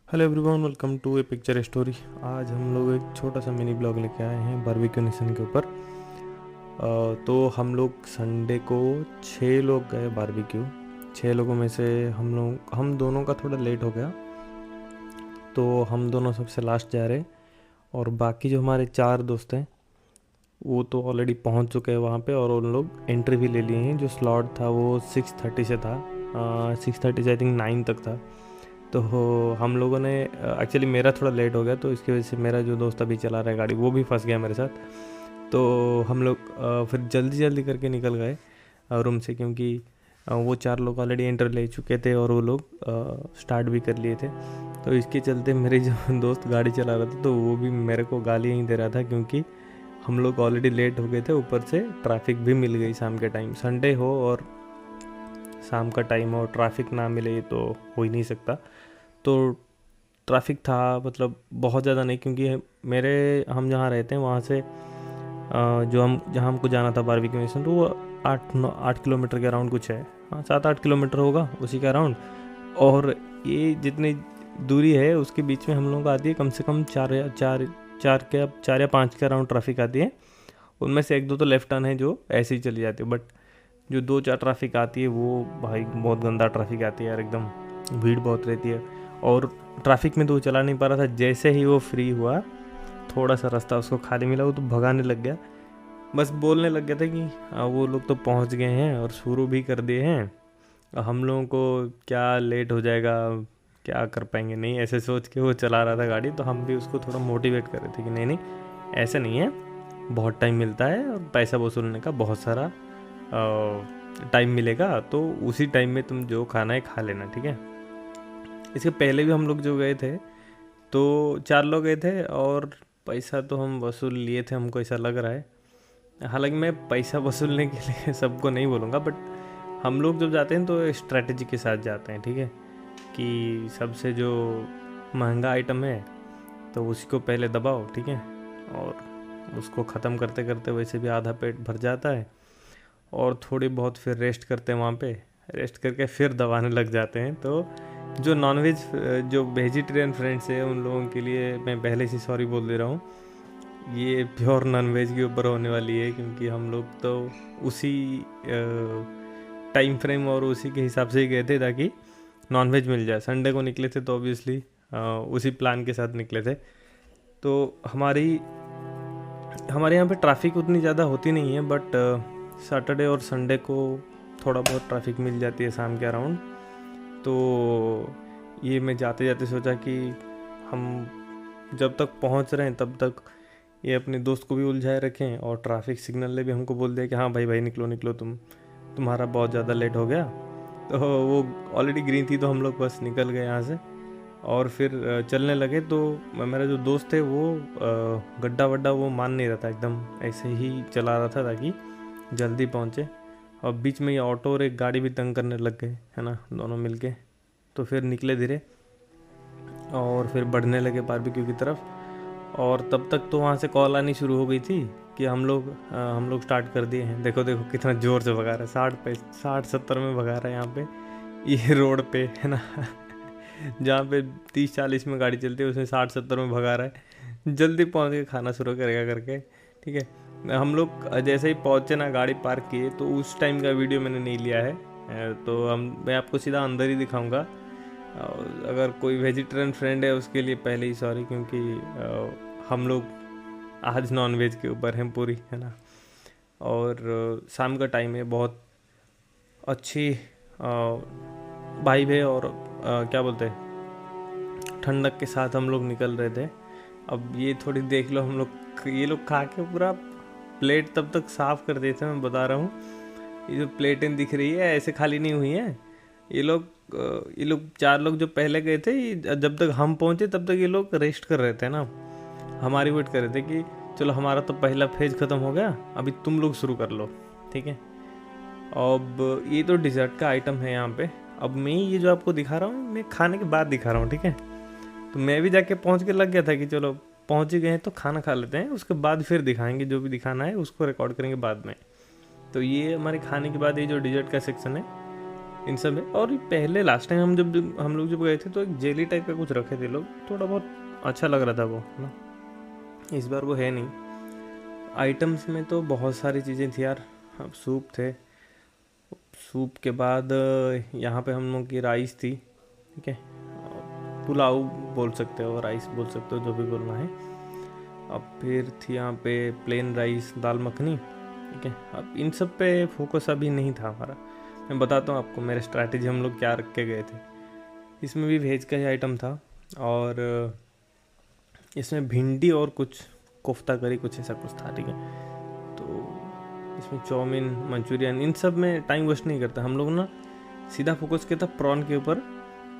Hello everyone, welcome to a picture story. आज हम लोग एक छोटा सा मिनी ब्लॉग लेके आए हैं बारबेक्यू नेशन के ऊपर। तो हम लोग संडे को 6 लोग गए बारबेक्यू। 6 लोगों में से हम दोनों का थोड़ा लेट हो गया, तो हम दोनों सबसे लास्ट जा रहे। और बाकी जो हमारे 4 दोस्त हैं वो तो ऑलरेडी पहुंच चुके हैं वहाँ पे, और उन लोग एंट्री भी ले लिए हैं। जो स्लॉट था वो 6:30 से था, 6:30 से आई थिंक 9 तक था। तो हम लोगों ने एक्चुअली मेरा थोड़ा लेट हो गया, तो इसकी वजह से मेरा जो दोस्त अभी चला रहा है गाड़ी वो भी फंस गया मेरे साथ। तो हम लोग फिर जल्दी जल्दी करके निकल गए रूम से, क्योंकि वो 4 लोग ऑलरेडी एंटर ले चुके थे और वो लोग स्टार्ट भी कर लिए थे। तो इसके चलते मेरे जो दोस्त गाड़ी चला रहा था तो वो भी मेरे को गाली ही दे रहा था, क्योंकि हम लोग ऑलरेडी लेट हो गए थे। ऊपर से ट्रैफिक भी मिल गई शाम के टाइम, संडे हो और शाम का टाइम हो, ट्रैफिक ना मिले ये तो हो ही नहीं सकता। तो ट्रैफिक था, मतलब बहुत ज़्यादा नहीं, क्योंकि हम जहाँ रहते हैं वहाँ से जो हम जहाँ हमको जाना था बारबेक्यू नेशन, तो वो 8 किलोमीटर के अराउंड कुछ है। हाँ, 7-8 किलोमीटर होगा उसी का अराउंड। और ये जितनी दूरी है उसके बीच में हम लोगों को आती है कम से कम 4 या 5 के अराउंड ट्रैफिक आती है। उनमें से 1-2 तो लेफ्ट टर्न है जो ऐसे ही चली जाती है, बट जो 2-4 ट्रैफिक आती है वो भाई बहुत गंदा ट्रैफिक आती है यार, एकदम भीड़ बहुत रहती है। और ट्रैफिक में तो वो चला नहीं पा रहा था। जैसे ही वो फ्री हुआ, थोड़ा सा रास्ता उसको खाली मिला, वो तो भगाने लग गया। बस बोलने लग गया था कि वो लोग तो पहुंच गए हैं और शुरू भी कर दिए हैं, हम लोगों को क्या लेट हो जाएगा, क्या कर पाएंगे। नहीं, ऐसे सोच के वो चला रहा था गाड़ी। तो हम भी उसको थोड़ा मोटिवेट कर रहे थे कि नहीं नहीं, ऐसा नहीं है, बहुत टाइम मिलता है और पैसा वसूलने का बहुत सारा टाइम मिलेगा, तो उसी टाइम में तुम जो खाना है खा लेना, ठीक है। इसके पहले भी हम लोग जो गए थे तो 4 लोग गए थे, और पैसा तो हम वसूल लिए थे, हमको ऐसा लग रहा है। हालांकि मैं पैसा वसूलने के लिए सबको नहीं बोलूँगा, बट हम लोग जब जाते हैं तो स्ट्रैटेजी के साथ जाते हैं, ठीक है। कि सबसे जो महंगा आइटम है तो उसको पहले दबाओ, ठीक है। और उसको ख़त्म करते करते वैसे भी आधा पेट भर जाता है, और थोड़ी बहुत फिर रेस्ट करते हैं वहाँ पे। रेस्ट करके फिर दबाने लग जाते हैं। तो जो नॉनवेज जो वेजिटेरियन फ्रेंड्स है उन लोगों के लिए मैं पहले से सॉरी बोल दे रहा हूँ। ये प्योर नॉनवेज के ऊपर होने वाली है, क्योंकि हम लोग तो उसी टाइम फ्रेम और उसी के हिसाब से ही गए थे ताकि नॉनवेज मिल जाए। संडे को निकले थे तो ऑब्वियसली उसी प्लान के साथ निकले थे। तो हमारे यहाँ पे ट्रैफिक उतनी ज़्यादा होती नहीं है, बट सैटरडे और संडे को थोड़ा बहुत ट्रैफिक मिल जाती है शाम के अराउंड। तो ये मैं जाते जाते सोचा कि हम जब तक पहुंच रहे हैं तब तक ये अपने दोस्त को भी उलझाए रखें, और ट्रैफिक सिग्नल ने भी हमको बोल दिया कि हाँ भाई भाई निकलो निकलो, तुम्हारा बहुत ज़्यादा लेट हो गया। तो वो ऑलरेडी ग्रीन थी, तो हम लोग बस निकल गए यहाँ से और फिर चलने लगे। तो मेरा जो दोस्त है वो गड्ढा वड्ढा वो मान नहीं रहा था, एकदम ऐसे ही चला रहा था ताकि जल्दी पहुँचे। और बीच में ये ऑटो और एक गाड़ी भी तंग करने लग गए, है ना, दोनों मिलके। तो फिर निकले धीरे और फिर बढ़ने लगे बारबेक्यू की तरफ। और तब तक तो वहाँ से कॉल आनी शुरू हो गई थी कि हम लोग स्टार्ट कर दिए हैं। देखो देखो कितना ज़ोर से भगा रहा है, 60-70 में भगा रहा है यहाँ पे, ये रोड पे, है ना। जहाँ पे 30-40 में गाड़ी चलती है उसमें 60-70 में भगा रहा है, जल्दी पहुँच के खाना शुरू करेगा करके, ठीक है। हम लोग जैसे ही पहुँचे ना, गाड़ी पार्क किए, तो उस टाइम का वीडियो मैंने नहीं लिया है। तो मैं आपको सीधा अंदर ही दिखाऊंगा। अगर कोई वेजिटेरियन फ्रेंड है उसके लिए पहले ही सॉरी, क्योंकि हम लोग आज नॉन वेज के ऊपर हैं पूरी, है ना। और शाम का टाइम है, बहुत अच्छी वाइब है, और क्या बोलते हैं, ठंडक के साथ हम लोग निकल रहे थे। अब ये थोड़ी देख लो, ये लोग खा के पूरा प्लेट तब तक साफ कर देते हैं, मैं बता रहा हूँ। ये जो प्लेटें दिख रही है ऐसे खाली नहीं हुई हैं। ये लोग 4 लोग जो पहले गए थे, जब तक हम पहुंचे तब तक ये लोग रेस्ट कर रहे थे ना, हमारी वेट कर रहे थे कि चलो हमारा तो पहला फेज ख़त्म हो गया, अभी तुम लोग शुरू कर लो, ठीक है। अब ये तो डिज़र्ट का आइटम है यहाँ पे। अब मैं ये जो आपको दिखा रहा हूँ, मैं खाने के बाद दिखा रहा हूँ, ठीक है। तो मैं भी जाके पहुँच के लग गया था कि चलो पहुँच ही गए हैं तो खाना खा लेते हैं, उसके बाद फिर दिखाएंगे जो भी दिखाना है, उसको रिकॉर्ड करेंगे बाद में। तो ये हमारे खाने के बाद ये जो डिज़र्ट का सेक्शन है, इन सब है। और ये पहले लास्ट टाइम हम लोग जब गए थे तो एक जेली टाइप का कुछ रखे थे लोग, थोड़ा बहुत अच्छा लग रहा था वो ना। इस बार वो है नहीं। आइटम्स में तो बहुत सारी चीज़ें थी यार। अब सूप थे, सूप के बाद यहाँ पे हम लोग की राइस थी, ठीक है, पुलाव बोल सकते हो, राइस बोल सकते हो, जो भी बोलना है। अब फिर थी यहाँ पे प्लेन राइस, दाल मखनी, ठीक है। अब इन सब पे फोकस अभी नहीं था हमारा। मैं बताता हूँ आपको मेरे स्ट्रैटेजी, हम लोग क्या रख के गए थे। इसमें भी वेज का ही आइटम था, और इसमें भिंडी और कुछ कोफ्ता करी कुछ ऐसा कुछ था, ठीक है। तो इसमें चाउमीन, मंचूरियन, इन सब में टाइम वेस्ट नहीं करता हम लोग ना, सीधा फोकस किया था प्रॉन के ऊपर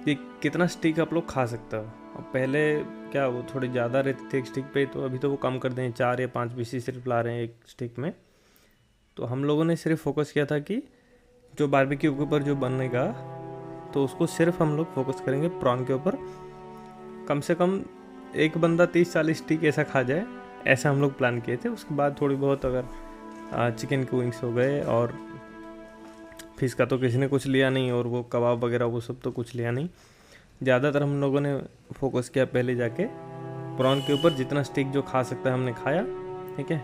कि कितना स्टिक आप लोग खा सकते हो। और पहले क्या वो थोड़ी ज़्यादा रहती थी एक स्टिक पे, तो अभी तो वो कम कर दें, 4 या 5 पीस सिर्फ ला रहे हैं एक स्टिक में। तो हम लोगों ने सिर्फ फोकस किया था कि जो बारबेक्यू के ऊपर जो बनेगा, तो उसको सिर्फ हम लोग फोकस करेंगे प्रॉन के ऊपर। कम से कम एक बंदा 30-40 स्टिक ऐसा खा जाए, ऐसा हम लोग प्लान किए थे। उसके बाद थोड़ी बहुत अगर चिकन के विंग्स हो गए, और फिश का तो किसी ने कुछ लिया नहीं, और वो कबाब वगैरह वो सब तो कुछ लिया नहीं। ज़्यादातर हम लोगों ने फोकस किया पहले जाके प्रॉन के ऊपर, जितना स्टिक जो खा सकता है हमने खाया, ठीक है।